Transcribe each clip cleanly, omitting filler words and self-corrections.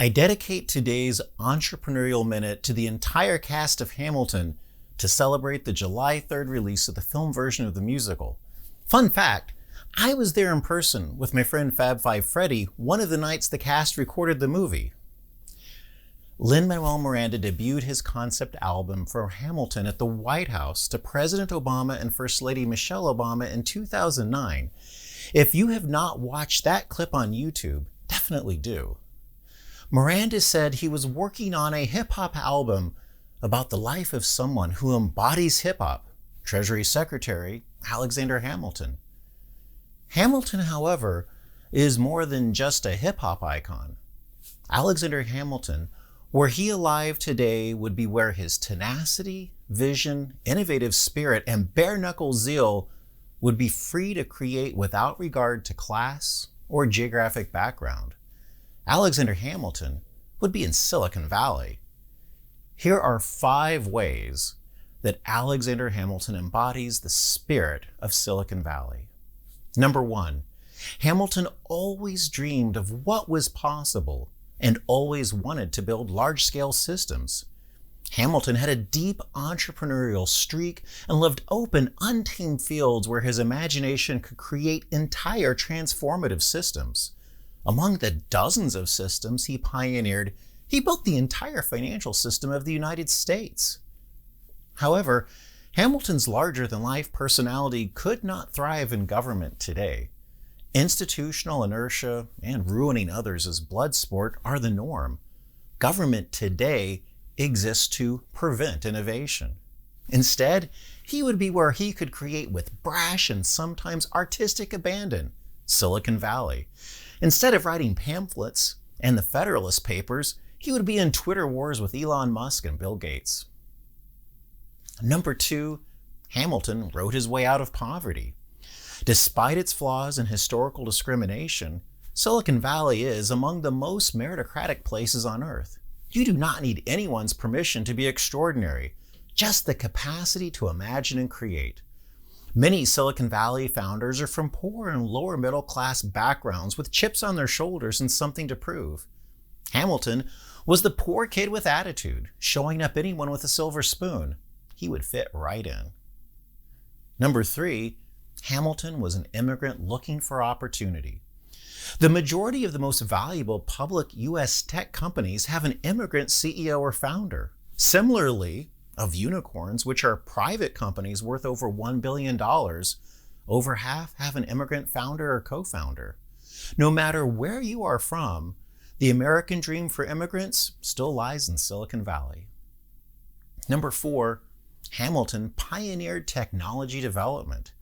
I dedicate today's entrepreneurial minute to the entire cast of Hamilton to celebrate the July 3rd release of the film version of the musical. Fun fact, I was there in person with my friend Fab Five Freddy one of the nights the cast recorded the movie. Lin-Manuel Miranda debuted his concept album for Hamilton at the White House to President Obama and First Lady Michelle Obama in 2009. If you have not watched that clip on YouTube, definitely do. Miranda said he was working on a hip-hop album about the life of someone who embodies hip-hop, Treasury Secretary Alexander Hamilton. Hamilton, however, is more than just a hip-hop icon. Alexander Hamilton, were he alive today, would be where his tenacity, vision, innovative spirit, and bare-knuckle zeal would be free to create without regard to class or geographic background. Alexander Hamilton would be in Silicon Valley. Here are 5 ways that Alexander Hamilton embodies the spirit of Silicon Valley. Number 1, Hamilton always dreamed of what was possible and always wanted to build large-scale systems. Hamilton had a deep entrepreneurial streak and loved open, untamed fields where his imagination could create entire transformative systems. Among the dozens of systems he pioneered, he built the entire financial system of the United States. However, Hamilton's larger-than-life personality could not thrive in government today. Institutional inertia and ruining others as blood sport are the norm. Government today exists to prevent innovation. Instead, he would be where he could create with brash and sometimes artistic abandon, Silicon Valley. Instead of writing pamphlets and the Federalist Papers, he would be in Twitter wars with Elon Musk and Bill Gates. Number 2, Hamilton wrote his way out of poverty. Despite its flaws and historical discrimination, Silicon Valley is among the most meritocratic places on earth. You do not need anyone's permission to be extraordinary, just the capacity to imagine and create. Many Silicon Valley founders are from poor and lower middle class backgrounds with chips on their shoulders and something to prove. Hamilton was the poor kid with attitude, showing up anyone with a silver spoon. He would fit right in. Number 3, Hamilton was an immigrant looking for opportunity. The majority of the most valuable public U.S. tech companies have an immigrant CEO or founder. Similarly, of unicorns, which are private companies worth over $1 billion, over half have an immigrant founder or co-founder. No matter where you are from, the American dream for immigrants still lies in Silicon Valley. Number 4, Hamilton pioneered technology development.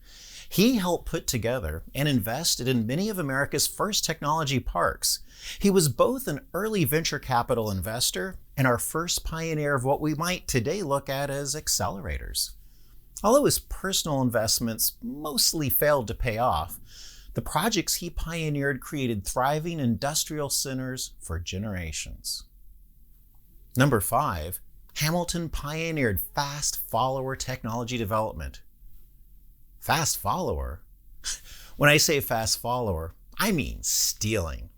He helped put together and invested in many of America's first technology parks. He was both an early venture capital investor and our first pioneer of what we might today look at as accelerators. Although his personal investments mostly failed to pay off, the projects he pioneered created thriving industrial centers for generations. Number 5, Hamilton pioneered fast follower technology development. Fast follower? When I say fast follower, I mean stealing.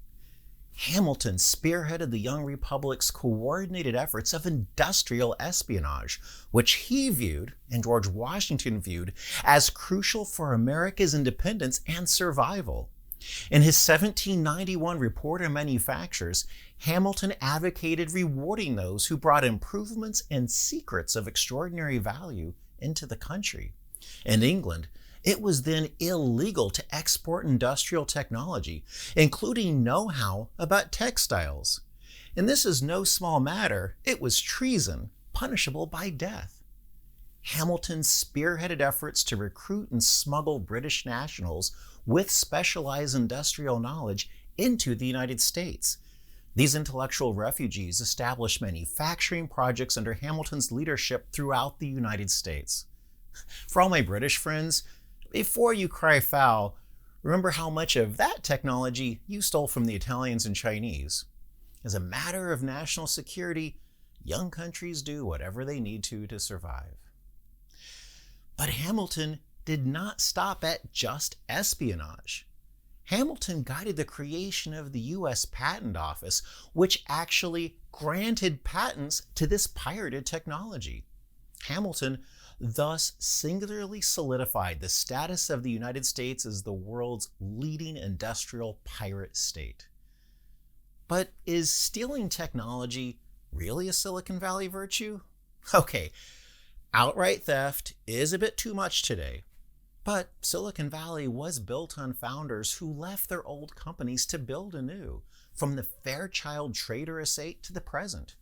Hamilton spearheaded the Young Republic's coordinated efforts of industrial espionage, which he viewed, and George Washington viewed, as crucial for America's independence and survival. In his 1791 Report on Manufactures, Hamilton advocated rewarding those who brought improvements and secrets of extraordinary value into the country. In England, it was then illegal to export industrial technology, including know-how about textiles. And this is no small matter. It was treason, punishable by death. Hamilton spearheaded efforts to recruit and smuggle British nationals with specialized industrial knowledge into the United States. These intellectual refugees established manufacturing projects under Hamilton's leadership throughout the United States. For all my British friends, before you cry foul, remember how much of that technology you stole from the Italians and Chinese. As a matter of national security, young countries do whatever they need to survive. But Hamilton did not stop at just espionage. Hamilton guided the creation of the U.S. Patent Office, which actually granted patents to this pirated technology. Hamilton thus singularly solidified the status of the United States as the world's leading industrial pirate state. But is stealing technology really a Silicon Valley virtue? Okay, outright theft is a bit too much today. But Silicon Valley was built on founders who left their old companies to build anew, from the Fairchild Trader estate to the present.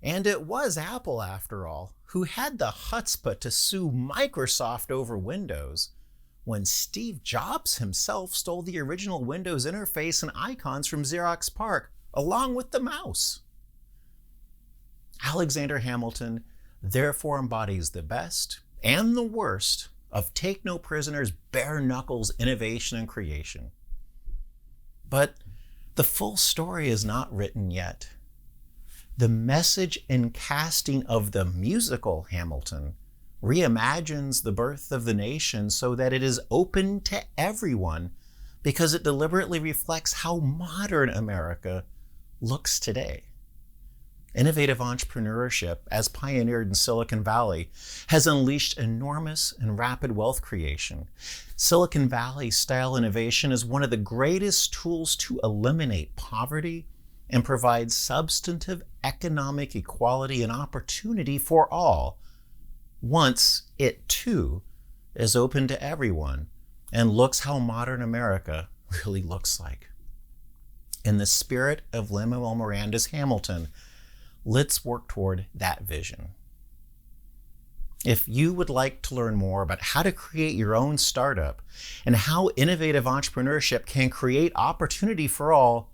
And it was Apple, after all, who had the chutzpah to sue Microsoft over Windows, when Steve Jobs himself stole the original Windows interface and icons from Xerox PARC, along with the mouse. Alexander Hamilton therefore embodies the best and the worst of Take No Prisoners' bare knuckles innovation and creation. But the full story is not written yet. The message and casting of the musical Hamilton reimagines the birth of the nation so that it is open to everyone, because it deliberately reflects how modern America looks today. Innovative entrepreneurship, as pioneered in Silicon Valley, has unleashed enormous and rapid wealth creation. Silicon Valley-style innovation is one of the greatest tools to eliminate poverty and provide substantive economic equality and opportunity for all, once it too is open to everyone and looks how modern America really looks like. In the spirit of Lin-Manuel Miranda's Hamilton, let's work toward that vision. If you would like to learn more about how to create your own startup and how innovative entrepreneurship can create opportunity for all,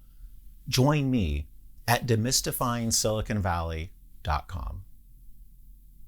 join me at demystifyingsiliconvalley.com.